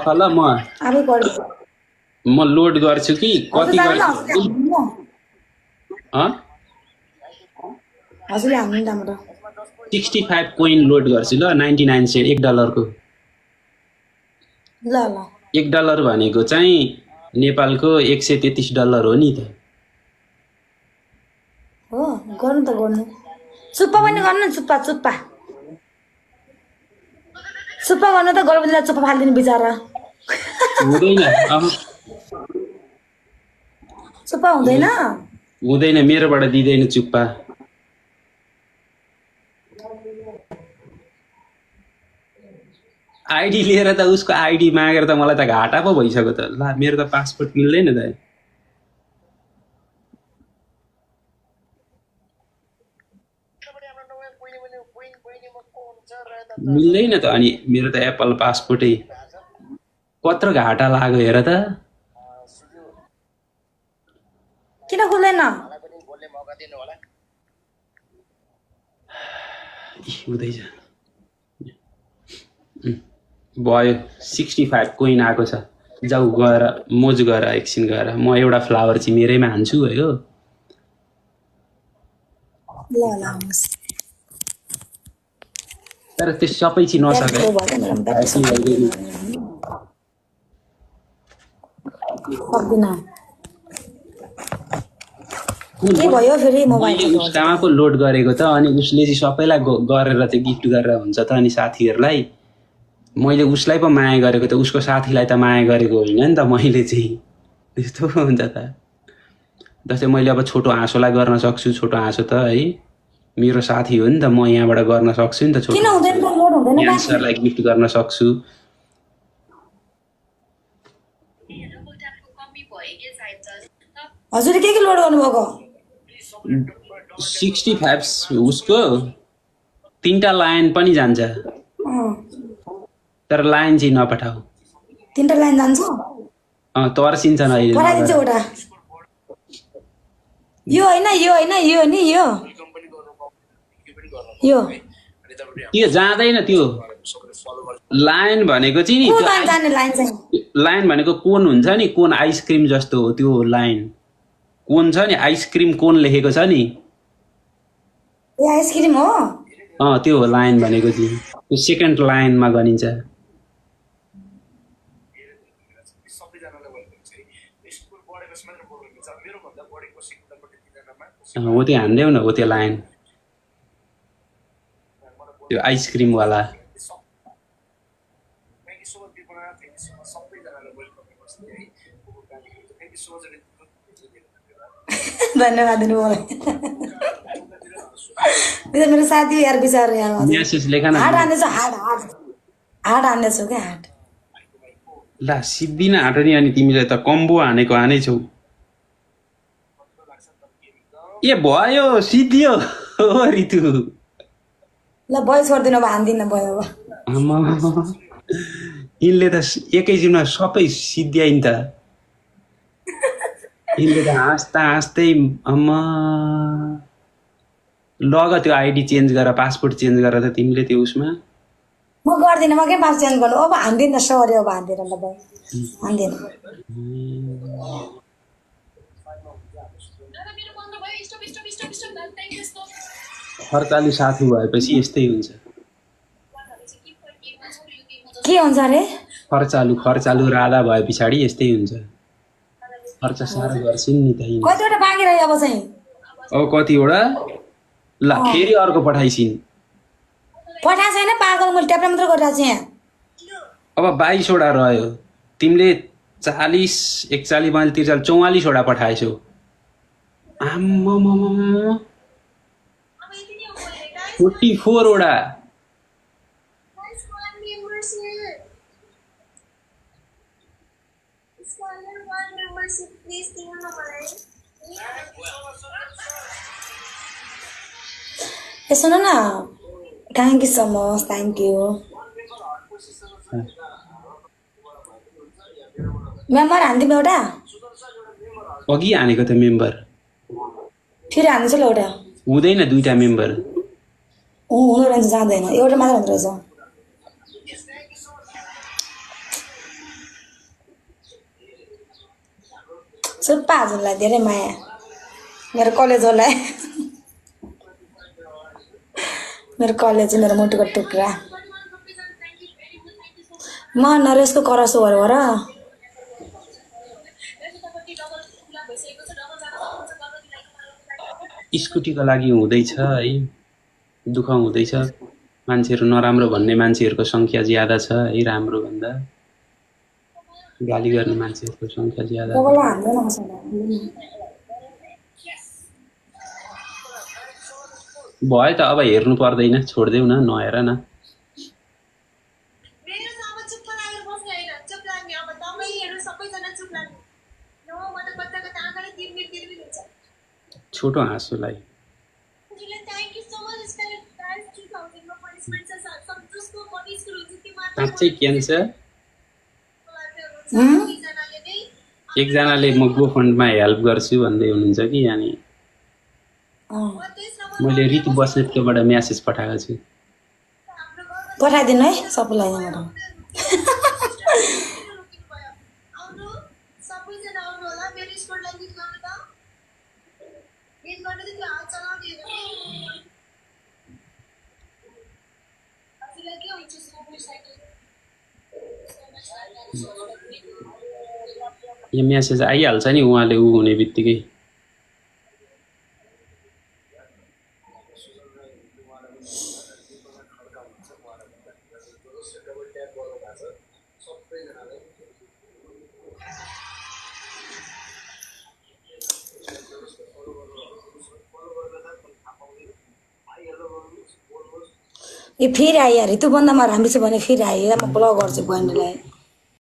ल आबै पर्यो म लोड गर्छु कि कति हजुरले हान्नु राम्रो 65 कोइन लोड गर्छु ल 99 सेन्ट $1 को ल ल $1 भनेको चाहिँ नेपालको $133 हो नि त हो गर्नु त गर्नु चुप्पा पनि गर्नु चुप्पा चुप्पा चुप्पा गर्नु त गर्भवतीलाई चुप्पा फालिदिनु बिचारा हुँदैन चुप्पा हुँदैन हुँदैन मेरोबाट दिँदैन चुप्पा आइडी लिएर त उसको आइडी मागेर त मलाई त घाटा पो भइसक्यो त ल मेरो त पासपोर्ट मिल्दैन त मिल्दैन त अनि मेरो त एप्पल पासपोर्टै कत्रो घाटा लाग्यो हेर त किन खुल्दैन हुँदैछ भयो 65 कोइन आएको छ जाऊ गएर मोज गएर एकछिन गएर म एउटा फ्लावर चाहिँ मेरैमा हान्छु है हो तर त्यो सबै चाहिँ नसके के भयो फेरि मोबाइल कहाँ पो लोड गरेको त अनि उसले चाहिँ सबैलाई गरेर चाहिँ गिफ्ट गरेर हुन्छ त अनि साथीहरूलाई मैले उसलाई पो माया गरेको त उसको साथीलाई त माया गरेको होइन नि त मैले चाहिँ त्यस्तो हुन्छ त जस्तै मैले अब छोटो हाँसोलाई गर्न सक्छु छोटो हाँसो त है मेरो साथी हो नि त म यहाँबाट गर्न सक्छु नि त छोटो हाँसोलाई गिफ्ट गर्न सक्छु हजुरले के लोड गर्नुभएको 65 उसको 3टा लाइन पनि जान्छ तर लाइन चाहिँ नपठाऊ 3टा लाइन जान्छ तर्सिन्छ न अहिले पठाइदिन्छु एउटा यो हैन यो हैन यो नि यो यो त्यो जाँदैन त्यो लाइन भनेको चाहिँ नि लाइन भनेको कोन हुन्छ नि कोन आइसक्रिम जस्तो हो त्यो लाइन कोन छ नि आइसक्रिम कोन लेखेको छ नि ए आइसक्रिम हो त्यो हो लाइन भनेको चाहिँ त्यो सेकेन्ड लाइनमा गनिन्छ हो त्यो हान्देऊ न हो त्यो लाइन त्यो आइसक्रिम वाला धन्यवाद दिनुभयो मेरो साथी यार बिचार यार मेसेज लेखन हाट हान्दैछ हाट हाट हाट हान्दैछु क्या हाट ला सिद्धिन हाट नि अनि तिमीले त कम्बो हानेको हानै छौ ए भयो सिद्धियो हो रितु ल भयो छोड्दिनु अब हान्दिनँ भयो अब यिनले त एकैछिनमा सबै सिद्ध्याइन् त यिनले त हाँस्दा हाँस्दै अम्मा लग त्यो आइडी चेन्ज गरेर पासपोर्ट चेन्ज गरेर त तिमीले त्यो उसमा म गर्दिनँ म के पास चेन्ज गर्नु अब हान्दिनँ सरी अब हान्दिनँ ल भयो हान्दिनँ खर्चालु साथी भएपछि यस्तै हुन्छ के हुन्छ अरे खर्चालु राधा भए पछाडि यस्तै हुन्छ खर्च साह्रो गर्छिन् नि त कतिवटा बाँकी रह्यो अब चाहिँ अब कतिवटा ल फेरि अर्को पठाइसिन् पठाएको छैन पागल मैले ट्याप मात्र गरिरहेको छु यहाँ अब 22 वटा रह्यो तिमीले 40 41 42 43 44 वटा पठाएछौ आम्मामा 44 वटा सुन न thank you so much thank you member हान्दिउँ एउटा अघि हानेको त मेम्बर फेरि हान्दैछ ल एउटा हुँदैन दुईटा मेम्बर हुनु रहेछ जाँदैन एउटा मात्र हुँदो रहेछ सुप्पा हजुरलाई धेरै माया मेरो कलेजलाई मेरो कलेज मेरो मुटुको टुक्रा म नरेशको करसो भएर हो र स्कुटीको लागि हुँदैछ है दुःख हुँदैछ मान्छेहरू नराम्रो भन्ने मान्छेहरूको सङ्ख्या ज्यादा छ है राम्रो भन्दा गाली गर्ने मान्छेहरूको सङ्ख्या ज्यादा तपाईँलाई हान्दैन कसैलाई भयो त अब हेर्नु पर्दैन छोडिदेऊ न नहेर न छोटो हाँसोलाई साँच्चै क्यान्सर एकजनाले म गोफन्डमा हेल्प गर्छु भन्दै हुनुहुन्छ कि अनि मैले ऋतु बस्नेतकोबाट म्यासेज पठाएको छु पठाइदिनु है सबैलाई यहाँबाट यो म्यासेज आइहाल्छ नि उहाँले ऊ हुने बित्तिकै यो फेरि आइहाल्यो त्यो बन्दामा राम्रो छ भने फेरि आइयो म ब्लग गर्छु बहिनीलाई